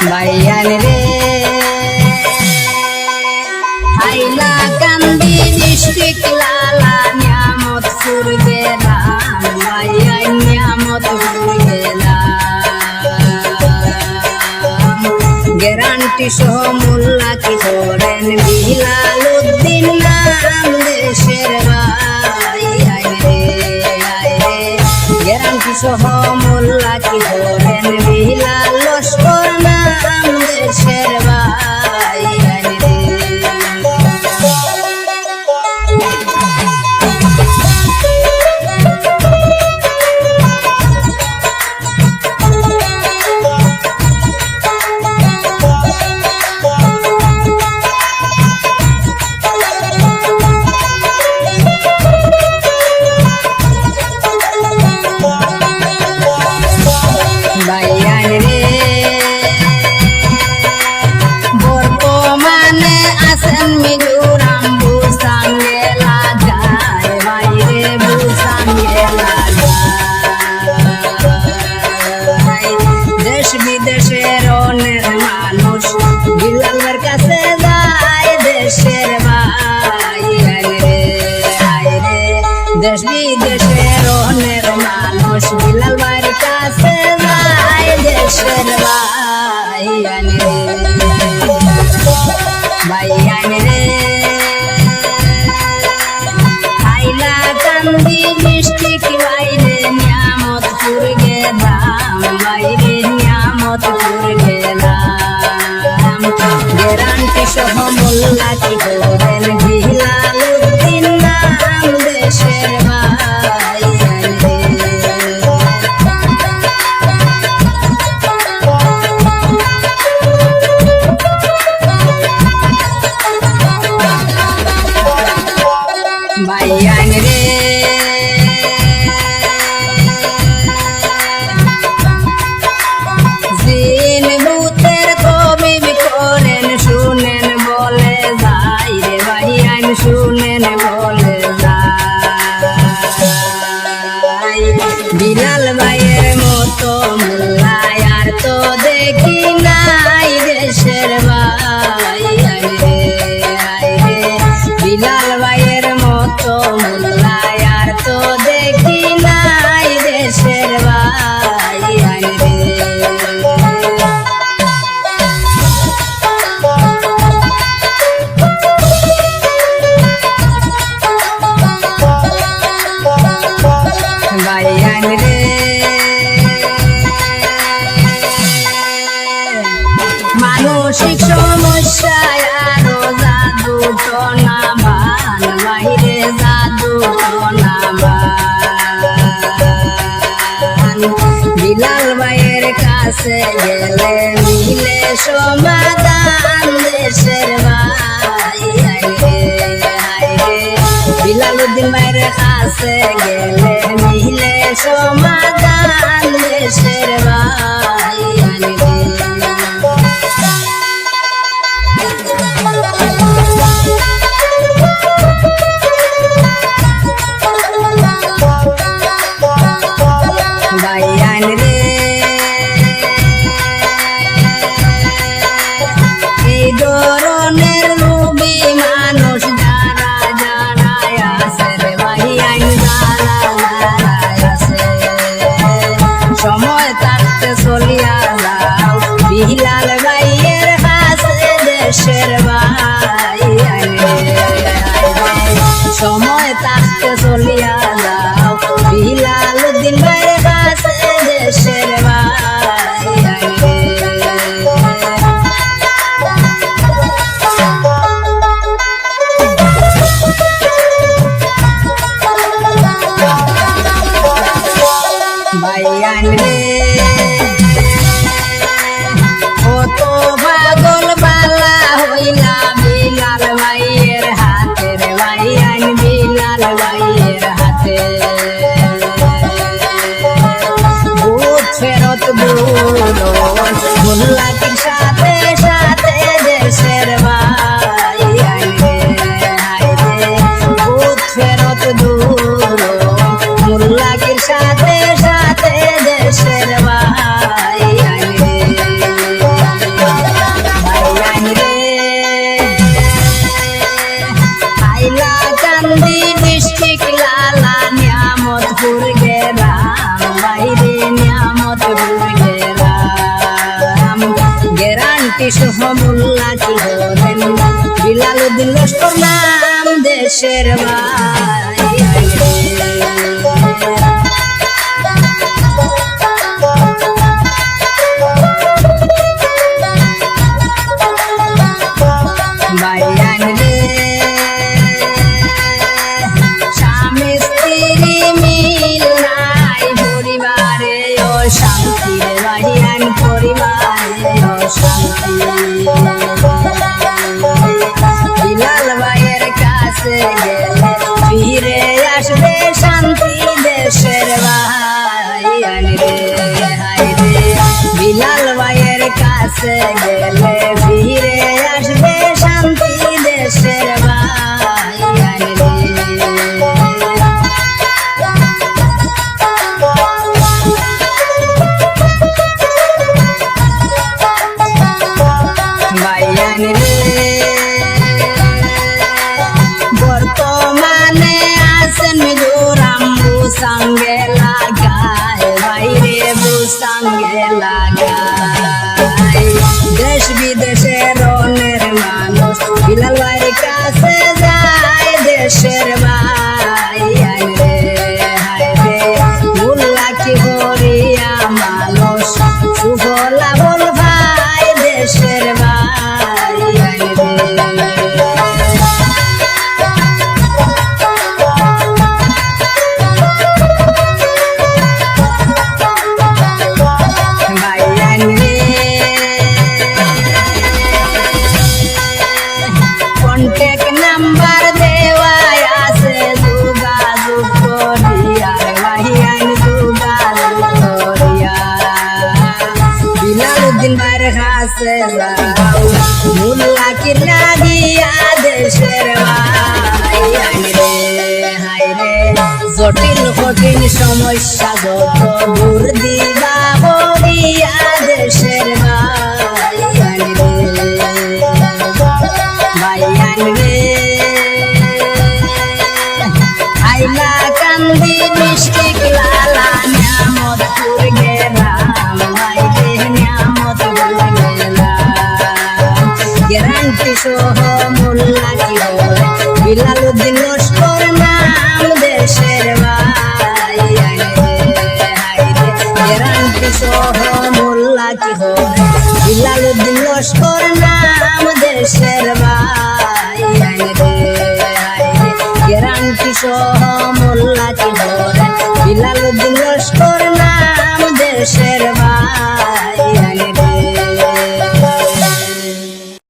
ভাইয়ান রে হাইলা কান্দি ডিস্ট্রিক্ট লালা নিয়ামতপুর গেলাম ভাইয়ান নিয়ামতপুর গেলাম গ্যারান্টি সহ মোল্লা কি করেন বিলাল উদ্দিন নাম দেশের ভাই রে গ্যারান্টি সহ মোল্লা কি করেন বিলাল লস্কর নাম দেশের ভাই রে ভাইয়ান রে বর্তমানে আছেন মিজোরাম বুসান গেলা যায় ভাইরে বুসান গেলা যায় দেশ বিদেশের অনেক মানুষ বিলালের কাছে যায় দেশের ভাই রে দেশ বিদেশের অনেক মানুষ বিলাল ভাইয়ের কাছে যায় দেশের ভাই রে ভাইয়ান রে হাইলা কান্দি ডিস্ট্রিক্ট বাইরে নিয়ামতপুর গেলাম বাইরে নিয়ামতপুর গেলাম গ্যারান্টি সহ মোল্লা কি করেন বিলাল উদ্দিন নাম দেশের ভাই রে ভাইয়ান রে জিন ভূতের তবিব করেন শুনেন বলে যাই রে ভাইয়ান শুনেন বলে যাই বিলাল ভাইয়ের মতো মোল্লা আর তো দেখি নাই দেশের ভাই রে বিলাল ভাইয়ের মতো মোল্লা আর তো দেখি নাই দেশের ভাই রে ভাইয়ান রে মানসিক সমস্যায় আরো জাদু টনা বান বাইরে জাদু টনা বান বিলাল ভাইয়ের কাছে গেলে মিলে সমাধান দেশের ভাই রে বিলাল উদ্দিন ভাইয়ের কাছে গেলে মিলে সমাধান দেশের ভাই রে ভাইয়ান রে এই ধরনের রূপী মানুষ যারা যারা আছে রে ভাইয়ান যারা যারা আছে সময় থাকতে সহ মোল্লা কি হলেন বিলালউদ্দিন লস্কর নাম দেশের ভাই ভাইয়ান রে স্বামী স্ত্রী মিল নাই পরিবারে অশান্তি রে ভাইয়ান পরিবারে অশান্তি বিলাল ভাইয়ের কাছে গেলে ফিরে আসবে শান্তি দেশের ভাইয়ান রে হায় রে বিলাল ভাইয়ের কাছে গেলে ফিরে আসবে শান্তি দেশের ভাইয়ান রে ভাইয়ান রে বর্তমানে আছেন মিজোরাম সঙ্গে লাগায় বাইরে সঙ্গে লাগায় দেশ বিদেশের অনেক মানুষ বিলাল ভাইয়ের কাছে যায় দেশের ভাইয়ান রে হায় রে মোল্লা কি হরিয়া মানুষ সুফলা বল ভাই দেশের ভাইয়ান রে ভাইয়ান রে কন্টাক্ট নাম্বার দেওয়া আছে যোগাযোগ করিয়া ভাইয়ান যোগাযোগ করিয়া বিলালউদ্দিন ভাইয়ের কাছে যাও মোল্লা কি লাগিয়া দেশের ভাইয়ান রে হায় রে জটিল কঠিন সমস্যা যত দূর দিবা বলিয়া দেশের ভাইয়ান রে ভাইয়ান রে আইলা কান্দি মিষ্টি লালা নিয়ামতপুর গেলাম ভাই রে নিয়ামতপুর গেলাম গ্যারান্টি সহ মোল্লা কি হলে বিলালউদ্দিন লস্কর নাম দেশের ভাইয়ান রে হায় রে গ্যারান্টি সহ মোল্লা কি হলে বিলালউদ্দিন লস্কর নাম দেশের ভাইয়ান রে হায় রে গ্যারান্টি সহ